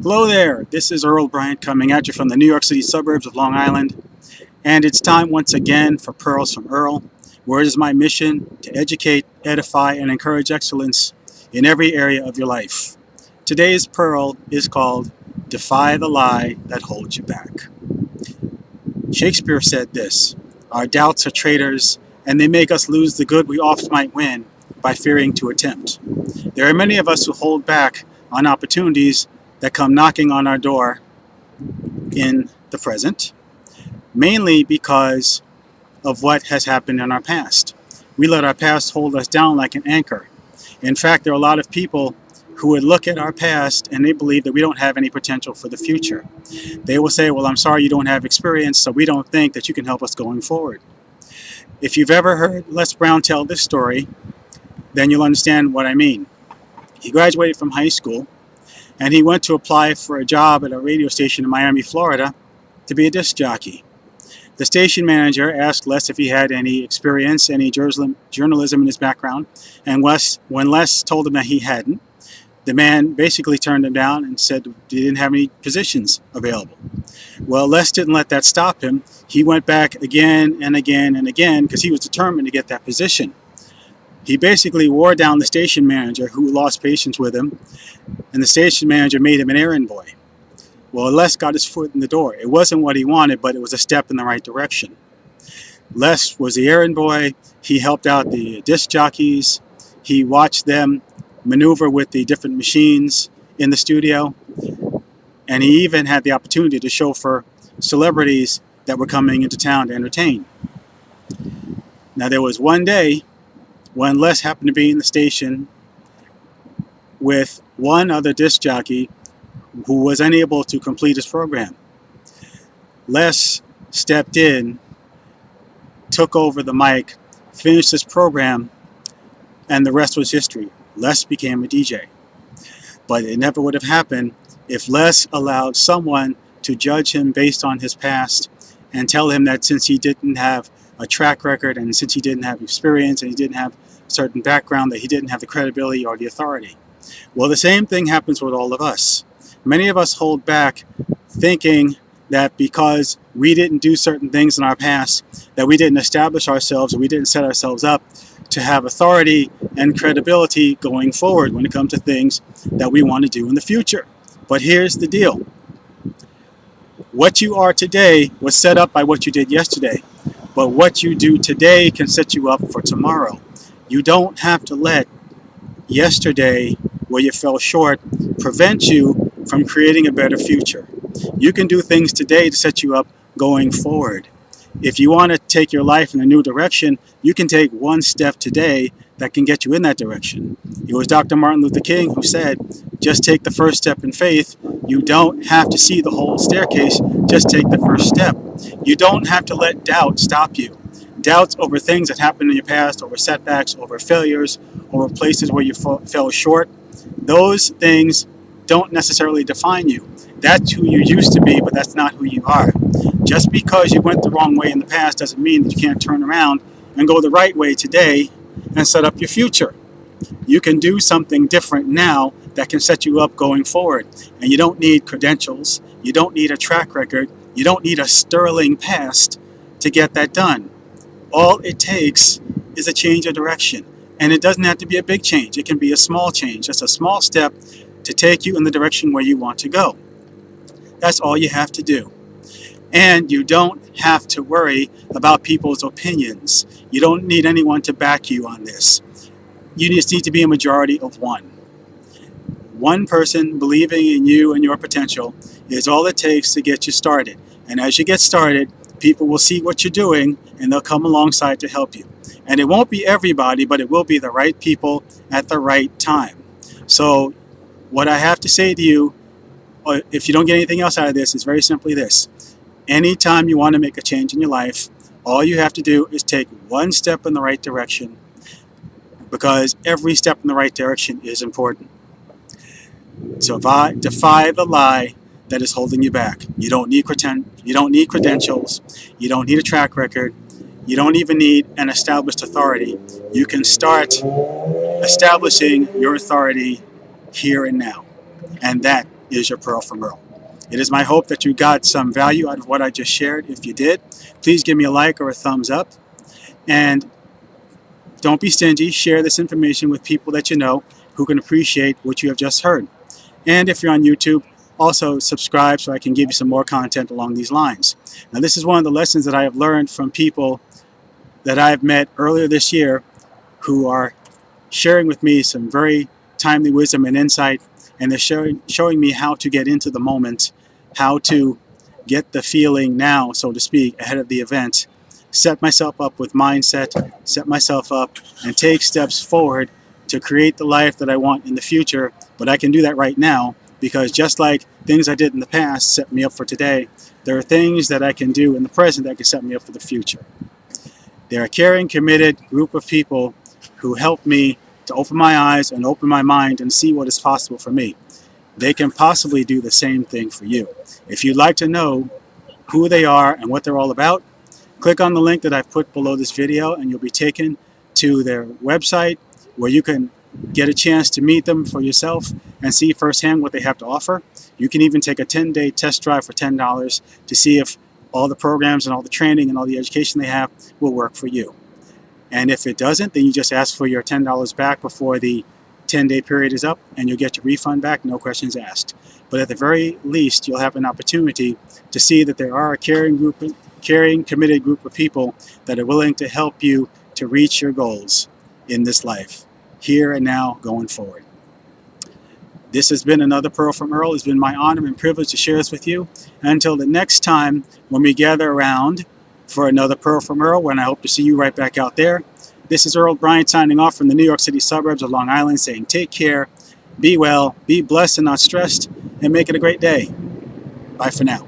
Hello there, this is Earl Bryant coming at you from the New York City suburbs of Long Island, and it's time once again for Pearls from Earl, where it is my mission to educate, edify, and encourage excellence in every area of your life. Today's Pearl is called Defy the Lie That Holds You Back. Shakespeare said this, "Our doubts are traitors, and they make us lose the good we oft might win by fearing to attempt." There are many of us who hold back on opportunities that come knocking on our door in the present, mainly because of what has happened in our past. We let our past hold us down like an anchor. In fact, there are a lot of people who would look at our past and they believe that we don't have any potential for the future. They will say, "Well, I'm sorry you don't have experience, so we don't think that you can help us going forward." If you've ever heard Les Brown tell this story, then you'll understand what I mean. He graduated from high school and he went to apply for a job at a radio station in Miami, Florida, to be a disc jockey. The station manager asked Les if he had any experience, any journalism in his background, and when Les told him that he hadn't, the man basically turned him down and said he didn't have any positions available. Well, Les didn't let that stop him. He went back again and again and again because he was determined to get that position. He basically wore down the station manager, who lost patience with him, and the station manager made him an errand boy. Well, Les got his foot in the door. It wasn't what he wanted, but it was a step in the right direction. Les was the errand boy. He helped out the disc jockeys. He watched them maneuver with the different machines in the studio, and he even had the opportunity to chauffeur celebrities that were coming into town to entertain. Now, there was one day when Les happened to be in the station with one other disc jockey who was unable to complete his program. Les stepped in, took over the mic, finished his program, and the rest was history. Les became a DJ. But it never would have happened if Les allowed someone to judge him based on his past and tell him that since he didn't have a track record and since he didn't have experience and he didn't have a certain background, that he didn't have the credibility or the authority. Well, the same thing happens with all of us. Many of us hold back thinking that because we didn't do certain things in our past, that we didn't establish ourselves, or we didn't set ourselves up to have authority and credibility going forward when it comes to things that we want to do in the future. But here's the deal. What you are today was set up by what you did yesterday. But what you do today can set you up for tomorrow. You don't have to let yesterday, where you fell short, prevent you from creating a better future. You can do things today to set you up going forward. If you want to take your life in a new direction, you can take one step today that can get you in that direction. It was Dr. Martin Luther King who said, "Just take the first step in faith. You don't have to see the whole staircase, just take the first step." You don't have to let doubt stop you. Doubts over things that happened in your past, over setbacks, over failures, over places where you fell short, those things don't necessarily define you. That's who you used to be, but that's not who you are. Just because you went the wrong way in the past doesn't mean that you can't turn around and go the right way today and set up your future. You can do something different now that can set you up going forward. And you don't need credentials. You don't need a track record. You don't need a sterling past to get that done. All it takes is a change of direction. And it doesn't have to be a big change. It can be a small change, just a small step to take you in the direction where you want to go. That's all you have to do. And you don't have to worry about people's opinions. You don't need anyone to back you on this. You just need to be a majority of one. One person believing in you and your potential is all it takes to get you started. And as you get started, people will see what you're doing and they'll come alongside to help you. And it won't be everybody, but it will be the right people at the right time. So what I have to say to you, if you don't get anything else out of this, is very simply this. Anytime you want to make a change in your life, all you have to do is take one step in the right direction, because every step in the right direction is important. So defy the lie that is holding you back. You don't need credentials. You don't need a track record. You don't even need an established authority. You can start establishing your authority here and now. And that is your Pearl from Earl. It is my hope that you got some value out of what I just shared. If you did, please give me a like or a thumbs up. And don't be stingy. Share this information with people that you know who can appreciate what you have just heard. And if you're on YouTube, also subscribe so I can give you some more content along these lines. Now, this is one of the lessons that I have learned from people that I've met earlier this year who are sharing with me some very timely wisdom and insight, and they're showing me how to get into the moment, how to get the feeling now, so to speak, ahead of the event, set myself up with mindset, set myself up, and take steps forward to create the life that I want in the future. But I can do that right now, because just like things I did in the past set me up for today, there are things that I can do in the present that can set me up for the future. They're a caring, committed group of people who help me to open my eyes and open my mind and see what is possible for me. They can possibly do the same thing for you. If you'd like to know who they are and what they're all about, click on the link that I've put below this video and you'll be taken to their website where you can get a chance to meet them for yourself and see firsthand what they have to offer. You can even take a 10-day test drive for $10 to see if all the programs and all the training and all the education they have will work for you. And if it doesn't, then you just ask for your $10 back before the 10-day period is up, and you'll get your refund back, no questions asked. But at the very least, you'll have an opportunity to see that there are a caring, committed group of people that are willing to help you to reach your goals in this life, here and now, going forward. This has been another Pearl from Earl. It's been my honor and privilege to share this with you. And until the next time when we gather around for another Pearl from Earl, when I hope to see you right back out there, this is Earl Bryant signing off from the New York City suburbs of Long Island, saying take care, be well, be blessed and not stressed, and make it a great day. Bye for now.